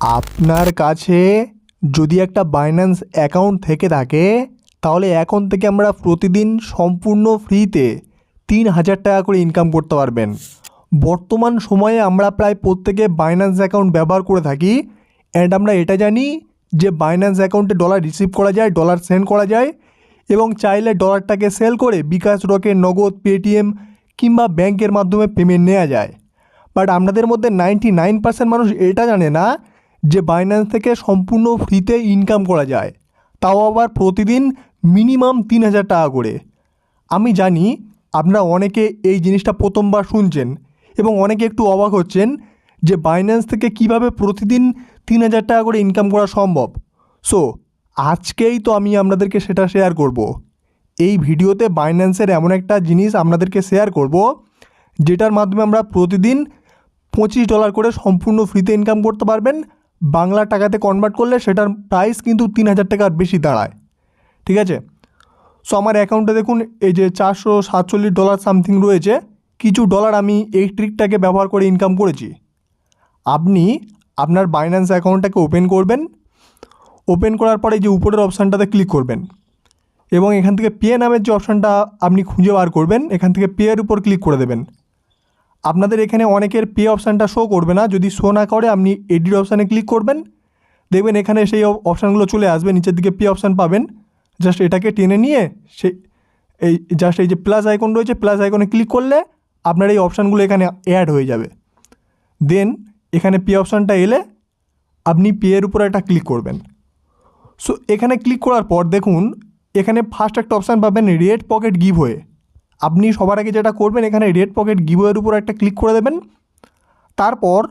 আপনার কাছে যদি একটা বাইন্যান্স অ্যাকাউন্ট থেকে থাকে তাহলে এখন থেকে আমরা প্রতিদিন সম্পূর্ণ ফ্রিতে ৩,০০০ টাকা করে ইনকাম করতে পারবেন। বর্তমান সময়ে আমরা প্রায় প্রত্যেকে বাইন্যান্স অ্যাকাউন্ট ব্যবহার করে থাকি অ্যান্ড আমরা এটা জানি যে বাইন্যান্স অ্যাকাউন্টে ডলার রিসিভ করা যায়, ডলার সেন্ড করা যায় এবং চাইলে ডলারটাকে সেল করে বিকাশ, রকেট, নগদ, পেটিএম কিংবা ব্যাংকের মাধ্যমে পেমেন্ট নেওয়া যায়। বাট আপনাদের মধ্যে 99% মানুষ এটা জানে না যে বাইন্যান্স থেকে সম্পূর্ণ ফ্রিতে ইনকাম করা যায়, তাও আবার প্রতিদিন মিনিমাম ৩,০০০ টাকা করে। আমি জানি আপনারা অনেকে এই জিনিসটা প্রথমবার শুনছেন এবং অনেকে একটু অবাক হচ্ছেন যে বাইন্যান্স থেকে কিভাবে প্রতিদিন ৩,০০০ টাকা করে ইনকাম করা সম্ভব। সো আজকেই তো আমি আপনাদেরকে সেটা শেয়ার করব। এই ভিডিওতে বাইন্যান্সের এমন একটা জিনিস আপনাদেরকে শেয়ার করব যেটার মাধ্যমে আমরা প্রতিদিন $25 করে সম্পূর্ণ ফ্রিতে ইনকাম করতে পারবেন। বাংলা টাকাতে কনভার্ট করলে সেটার প্রাইস কিন্তু ৩,০০০ টাকার বেশি দাঁড়ায়। ঠিক আছে, সো আমার অ্যাকাউন্টে দেখুন এই যে $447 সামথিং রয়েছে। কিছু ডলার আমি এই ট্রিকটাকে ব্যবহার করে ইনকাম করেছি। আপনি আপনার বাইন্যান্স অ্যাকাউন্টটাকে ওপেন করবেন। ওপেন করার পরে যে উপরের অপশানটাতে ক্লিক করবেন এবং এখান থেকে পে নামের যে অপশানটা আপনি খুঁজে বার করবেন, এখান থেকে পেয়ের উপর ক্লিক করে দেবেন। আপনাদের এখানে অনেকের পে অপশানটা শো করবে না, যদি শো না করে আপনি এডিট অপশানে ক্লিক করবেন, দেখবেন এখানে সেই অপশানগুলো চলে আসবে। নিচের দিকে পে অপশান পাবেন, জাস্ট এটাকে টেনে নিয়ে এই যে প্লাস আইকন রয়েছে, প্লাস আইকনে ক্লিক করলে আপনার এই অপশানগুলো এখানে অ্যাড হয়ে যাবে। দেন এখানে পে অপশানটা এলে আপনি পেয়ের উপর একটা ক্লিক করবেন। সো এখানে ক্লিক করার পর দেখুন এখানে ফার্স্ট একটা অপশান পাবেন রেড পকেট গিভওয়ে। আপনি সবার আগে যেটা করবেন এখানে রেড পকেট গিভওয়ের উপর একটা ক্লিক করে দেবেন। তারপর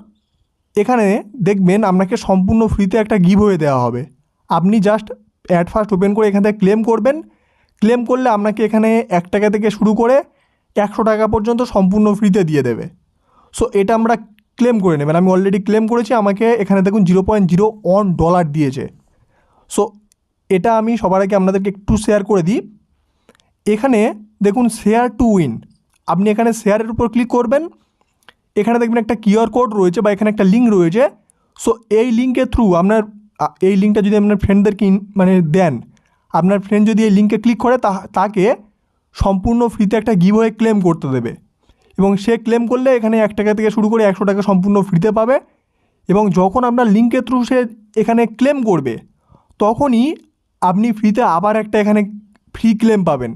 এখানে দেখবেন আপনাকে সম্পূর্ণ ফ্রিতে একটা গিভওয়ে দেওয়া হবে। আপনি জাস্ট অ্যাড ফার্স্ট ওপেন করে এখান থেকে ক্লেম করবেন। ক্লেম করলে আপনাকে এখানে 1 টাকা থেকে শুরু করে 100 টাকা পর্যন্ত সম্পূর্ণ ফ্রিতে দিয়ে দেবে। সো এটা আমরা ক্লেম করে নেবেন। আমি অলরেডি ক্লেম করেছি, আমাকে এখানে দেখুন $0.01 দিয়েছে। সো এটা আমি সবার আগে আপনাদেরকে একটু শেয়ার করে দিই। এখানে দেখুন শেয়ার টু উইন, আপনি এখানে শেয়ারের উপর ক্লিক করবেন। এখানে দেখবেন একটা কিউআর কোড রয়েছে বা এখানে একটা লিঙ্ক রয়েছে। সো এই লিঙ্কের থ্রু আপনার এই লিঙ্কটা যদি আপনার ফ্রেন্ডদেরকে দেন, আপনার ফ্রেন্ড যদি এই লিঙ্কে ক্লিক করে তাকে সম্পূর্ণ ফ্রিতে একটা গিভওয়ে ক্লেম করতে দেবে এবং সে ক্লেম করলে এখানে 1 টাকা থেকে শুরু করে 100 টাকা সম্পূর্ণ ফ্রিতে পাবে। এবং যখন আপনার লিঙ্কের থ্রু সে এখানে ক্লেম করবে তখনই আপনি ফ্রিতে আবার একটা এখানে ফ্রি ক্লেম পাবেন,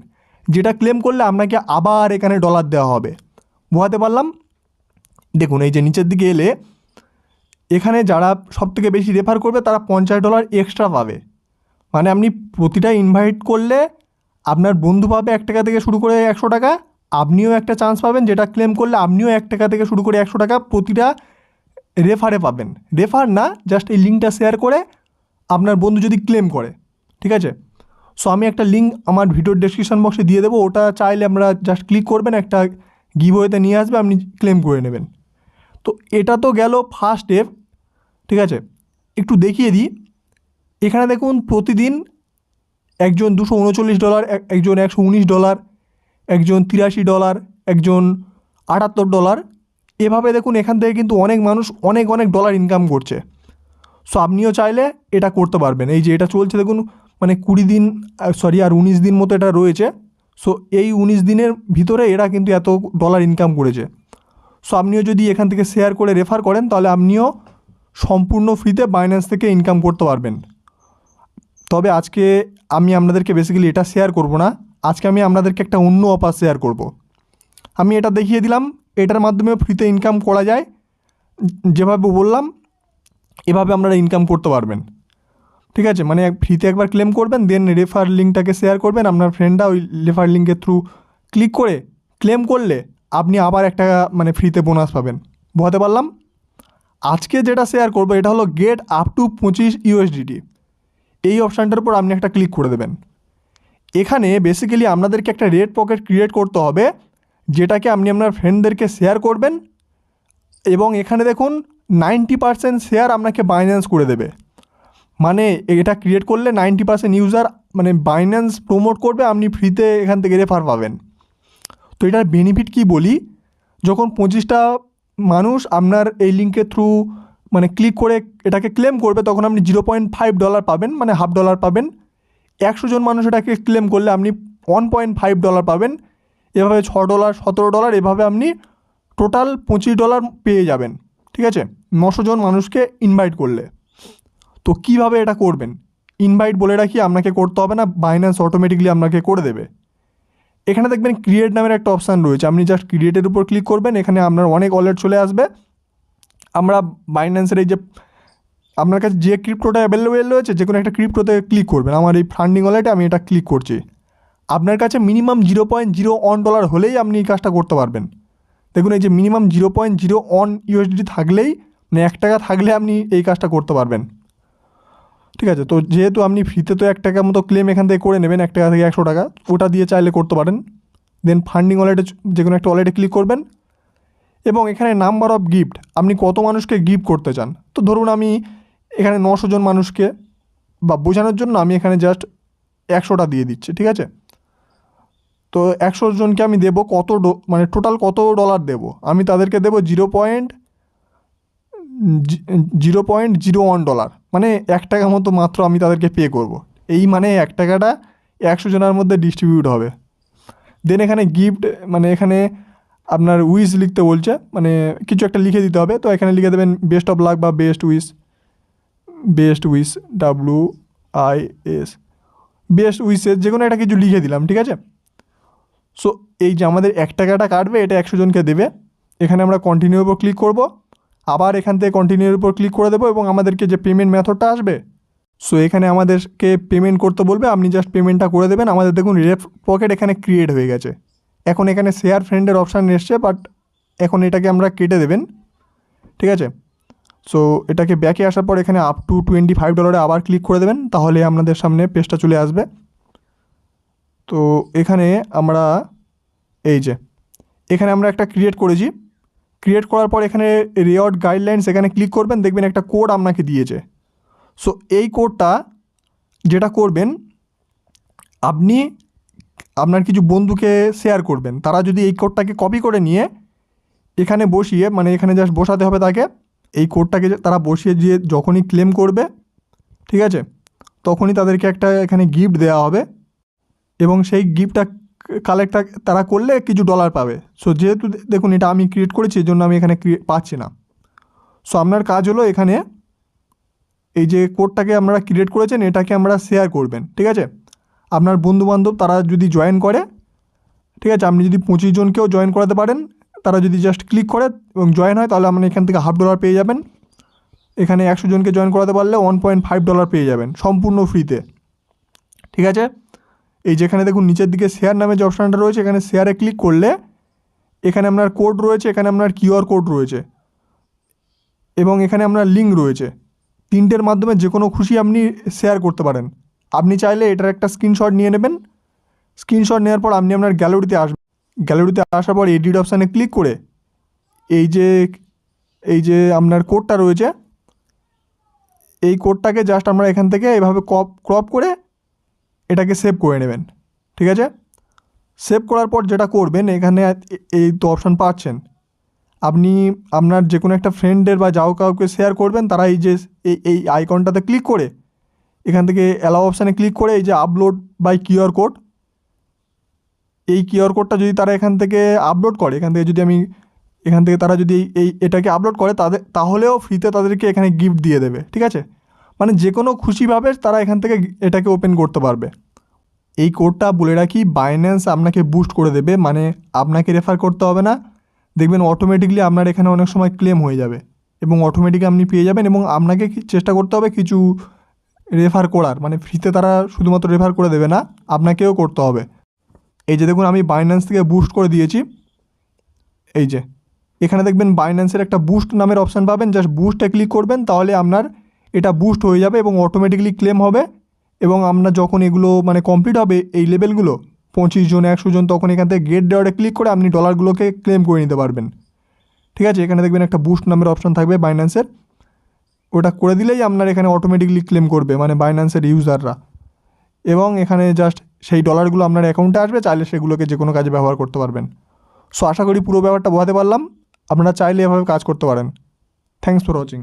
যেটা ক্লেম করলে আপনাকে আবার এখানে ডলার দেওয়া হবে। বোঝাতে পারলাম? দেখুন এই যে নিচের দিকে এলে এখানে যারা সবথেকে বেশি রেফার করবে তারা $50 এক্সট্রা পাবে। মানে আপনি প্রতিটা ইনভাইট করলে আপনার বন্ধু পাবে 1 টাকা থেকে শুরু করে 100 টাকা, আপনিও একটা চান্স পাবেন যেটা ক্লেম করলে আপনিও 1 টাকা থেকে শুরু করে 100 টাকা প্রতিটা রেফারে পাবেন। রেফার না, জাস্ট এই লিঙ্কটা শেয়ার করে আপনার বন্ধু যদি ক্লেম করে। ঠিক আছে, সো আমি একটা লিঙ্ক আমার ভিডিওর ডেসক্রিপশন বক্সে দিয়ে দেবো, ওটা চাইলে আমরা জাস্ট ক্লিক করবেন, একটা গিভওয়েতে নিয়ে আসবে, আপনি ক্লেম করে নেবেন। তো এটা তো গেল ফার্স্ট স্টেপ। ঠিক আছে, একটু দেখিয়ে দিই। এখানে দেখুন প্রতিদিন একজন $239, একজন $119, একজন $83, একজন $78। এভাবে দেখুন এখান থেকে কিন্তু অনেক মানুষ অনেক ডলার ইনকাম করছে। সো আপনিও চাইলে এটা করতে পারবেন। এই যে এটা চলছে দেখুন, মানে 20 দিন আর 19 দিন মতো এটা রয়েছে। সো এই 19 দিনের ভিতরে এরা কিন্তু এত ডলার ইনকাম করেছে। সো আপনিও যদি এখান থেকে শেয়ার করে রেফার করেন তাহলে আপনিও সম্পূর্ণ ফ্রিতে বাইন্যান্স থেকে ইনকাম করতে পারবেন। তবে আজকে আমি আপনাদেরকে বেসিক্যালি এটা শেয়ার করব না, আজকে আমি আপনাদেরকে একটা অন্য অফার শেয়ার করব। আমি এটা দেখিয়ে দিলাম, এটার মাধ্যমে ফ্রিতে ইনকাম করা যায়। যেভাবে বললাম এভাবে আপনারা ইনকাম করতে পারবেন। ঠিক আছে, মানে ফ্রিতে একবার ক্লেম করবেন, দেন রেফার লিঙ্কটাকে শেয়ার করবেন, আপনার ফ্রেন্ডরা ওই রেফার লিঙ্কের থ্রু ক্লিক করে ক্লেম করলে আপনি আবার 1 টাকা মানে ফ্রিতে বোনাস পাবেন। বোঝাতে পারলাম? আজকে যেটা শেয়ার করবো এটা হলো গেট আপ টু $25। এই অপশানটার উপর আপনি একটা ক্লিক করে দেবেন। এখানে বেসিক্যালি আপনাদেরকে একটা রেড পকেট ক্রিয়েট করতে হবে, যেটাকে আপনি আপনার ফ্রেন্ডদেরকে শেয়ার করবেন এবং এখানে দেখুন 90% শেয়ার আপনাকে বাইন্যান্স করে দেবে। মানে এটা ক্রিয়েট করলে 90% ইউজার মানে বাইন্যান্স প্রমোট করবে, আপনি ফ্রিতে এখান থেকে রেফার পাবেন। তো এটার বেনিফিট কি বলি, যখন 25টা মানুষ আপনার এই লিঙ্কের থ্রু মানে ক্লিক করে এটাকে ক্লেম করবে তখন আপনি $0.5 পাবেন, মানে $0.5 পাবেন। 100 জন মানুষ এটাকে ক্লেম করলে আপনি $1.5 পাবেন। এভাবে $6, $17, এভাবে আপনি টোটাল $25 পেয়ে যাবেন। ঠিক আছে, 900 জন মানুষকে ইনভাইট করলে। তো কিভাবে এটা করবেন? ইনভাইট বলে রাখি, আপনাকে করতে হবে না, বাইন্যান্স অটোমেটিকলি আপনাকে করে দেবে। এখানে দেখবেন ক্রিয়েট নামের একটা অপশান রয়েছে, আপনি জাস্ট ক্রিয়েটের উপর ক্লিক করবেন, এখানে আপনার অনেক ওয়ালেট চলে আসবে। আমরা বাইন্যান্সের এই যে আপনার কাছে যে ক্রিপ্টোটা অ্যাভেলেবেল রয়েছে যে কোনো একটা ক্রিপ্টোতে ক্লিক করবেন। আমার এই ফান্ডিং ওয়ালেটে আমি এটা ক্লিক করছি। আপনার কাছে মিনিমাম $0.01 হলেই আপনি এই কাজটা করতে পারবেন। দেখুন এই যে মিনিমাম $0.01 থাকলেই, মানে $1 থাকলে আপনি এই কাজটা করতে পারবেন। ঠিক আছে, তো যেহেতু আপনি ফ্রিতে তো $1 মতো ক্লেম এখান থেকে করে নেবেন, $1 থেকে $100, ওটা দিয়ে চাইলে করতে পারেন। দেন ফান্ডিং ওয়ালেটে যে কোনো একটা ওয়ালেটে ক্লিক করবেন এবং এখানে নাম্বার অফ গিফট, আপনি কত মানুষকে গিফট করতে চান। তো ধরুন আমি এখানে 900 জন মানুষকে বা বোঝানোর জন্য আমি এখানে জাস্ট 100টা দিয়ে দিচ্ছি। ঠিক আছে, তো 100 জনকে আমি দেবো মানে টোটাল কত ডলার দেবো, আমি তাদেরকে দেবো $0.01, মানে $1 মতো মাত্র আমি তাদেরকে পে করব। এই মানে $1টা 100 জনের মধ্যে ডিস্ট্রিবিউট হবে। দেন এখানে গিফট, মানে এখানে আপনার উইশ লিখতে বলছে, মানে কিছু একটা লিখে দিতে হবে। তো এখানে লিখে দেবেন বেস্ট অফ লাক বা best wish WIS, best wishes, যে কোনো একটা কিছু লিখে দিলাম। ঠিক আছে, সো এই যে আমাদের $1টা কাটবে, এটা 100 জনকে দেবে। এখানে আমরা কন্টিনিউর উপর ক্লিক করব, আবার এখান থেকে কন্টিনিউর উপর ক্লিক করে দেবো এবং আমাদেরকে যে পেমেন্ট মেথডটা আসবে, সো এখানে আমাদেরকে পেমেন্ট করতে বলবে, আপনি জাস্ট পেমেন্টটা করে দেবেন। আমাদের দেখুন রেফ পকেট এখানে ক্রিয়েট হয়ে গেছে। এখন এখানে শেয়ার ফ্রেন্ডের অপশান এসছে, বাট এখন এটাকে আমরা কেটে দেবেন। ঠিক আছে, সো এটাকে ব্যাকে আসার পর এখানে আপ টু $25 আবার ক্লিক করে দেবেন, তাহলে আপনাদের সামনে পেজটা চলে আসবে। তো এখানে আমরা এই যে এখানে আমরা একটা ক্রিয়েট করেছি। ক্রিয়েট করার পর এখানে রিওয়ার্ড গাইডলাইন্স এখানে ক্লিক করবেন, দেখবেন একটা কোড আপনাকে দিয়েছে। সো এই কোডটা যেটা করবেন, আপনি আপনার কিছু বন্ধুকে শেয়ার করবেন, তারা যদি এই কোডটাকে কপি করে নিয়ে এখানে বসিয়ে, মানে এখানে জাস্ট বসাতে হবে তাকে, এই কোডটাকে তারা বসিয়ে দিয়ে যখনই ক্লেম করবে, ঠিক আছে, তখনই তাদেরকে একটা এখানে গিফট দেওয়া হবে এবং সেই গিফটটা কালেক্টটা তারা করলে কিছু ডলার পাবে। সো যেহেতু দেখুন এটা আমি ক্রিয়েট করেছি, এই জন্য আমি এখানে পাচ্ছি না। সো আপনার কাজ হলো এখানে এই যে কোডটাকে আপনারা ক্রিয়েট করেছেন এটাকে আমরা শেয়ার করবেন। ঠিক আছে, আপনার বন্ধুবান্ধব তারা যদি জয়েন করে, ঠিক আছে, আপনি যদি 25 জনকেও জয়েন করাতে পারেন, তারা যদি জাস্ট ক্লিক করে এবং জয়েন হয়, তাহলে আপনি এখান থেকে $0.5 পেয়ে যাবেন। এখানে 100 জনকে জয়েন করাতে পারলে $1.5 পেয়ে যাবেন সম্পূর্ণ ফ্রিতে। ঠিক আছে, এই যেখানে দেখুন নিচের দিকে শেয়ার নামে যে অপশানটা রয়েছে, এখানে শেয়ারে ক্লিক করলে এখানে আপনার কোড রয়েছে, এখানে আপনার QR কোড রয়েছে এবং এখানে আপনার লিঙ্ক রয়েছে। তিনটের মাধ্যমে যে কোনো খুশি আপনি শেয়ার করতে পারেন। আপনি চাইলে এটার একটা স্ক্রিনশট নিয়ে নেবেন। স্ক্রিনশট নেওয়ার পর আপনি আপনার গ্যালারিতে আসবেন। গ্যালারিতে আসার পর এডিট অপশানে ক্লিক করে এই যে আপনার কোডটা রয়েছে, এই কোডটাকে জাস্ট আমরা এখান থেকে এভাবে ক্রপ করে এটাকে সেভ করে নেবেন। ঠিক আছে, সেভ করার পর যেটা করবেন, এখানে এই তো অপশান পাচ্ছেন, আপনি আপনার যে কোনো একটা ফ্রেন্ডের বা কাউকে শেয়ার করবেন, তারা এই যে এই আইকনটাতে ক্লিক করে এখান থেকে অ্যালাউ অপশানে ক্লিক করে এই যে আপলোড বাই QR কোড, এই QR কোডটা যদি তারা এখান থেকে আপলোড করে, এখান থেকে তারা যদি এটাকে আপলোড করে তাহলেও ফ্রিতে তাদেরকে এখানে গিফট দিয়ে দেবে। ঠিক আছে, মানে যে কোনো খুশিভাবে তারা এখান থেকে এটাকে ওপেন করতে পারবে। এই কোডটা বলে রাখি, বাইন্যান্স আপনাকে বুস্ট করে দেবে, মানে আপনাকে রেফার করতে হবে না। দেখবেন অটোমেটিকলি আপনার এখানে অনেক সময় ক্লেম হয়ে যাবে এবং অটোমেটিকলি আপনি পেয়ে যাবেন এবং আপনাকে চেষ্টা করতে হবে কিছু রেফার করার, মানে ফ্রিতে তারা শুধুমাত্র রেফার করে দেবে না, আপনাকেও করতে হবে। এই যে দেখুন আমি বাইন্যান্স থেকে বুস্ট করে দিয়েছি। এই যে এখানে দেখবেন বাইন্যান্সের একটা বুস্ট নামের অপশান পাবেন, জাস্ট বুস্টে ক্লিক করবেন, তাহলে আপনার এটা বুস্ট হয়ে যাবে এবং অটোমেটিকলি ক্লেম হবে। এবং আপনার যখন এগুলো মানে কমপ্লিট হবে এই লেভেলগুলো 25 জন 100 জন, তখন এখান থেকে গেট রিওয়ার্ডে ক্লিক করে আপনি ডলারগুলোকে ক্লেম করে নিতে পারবেন। ঠিক আছে, এখানে দেখবেন একটা বুস্ট নামের অপশান থাকবে বাইন্যান্সের, ওটা করে দিলেই আপনার এখানে অটোমেটিকলি ক্লেম করবে মানে বাইন্যান্সের ইউজাররা, এবং এখানে জাস্ট সেই ডলারগুলো আপনার অ্যাকাউন্টে আসবে, চাইলে সেগুলোকে যে কোনো কাজে ব্যবহার করতে পারবেন। সো আশা করি পুরো ব্যাপারটা বোঝাতে পারলাম। আপনারা চাইলে এভাবে কাজ করতে পারেন। Thanks for watching.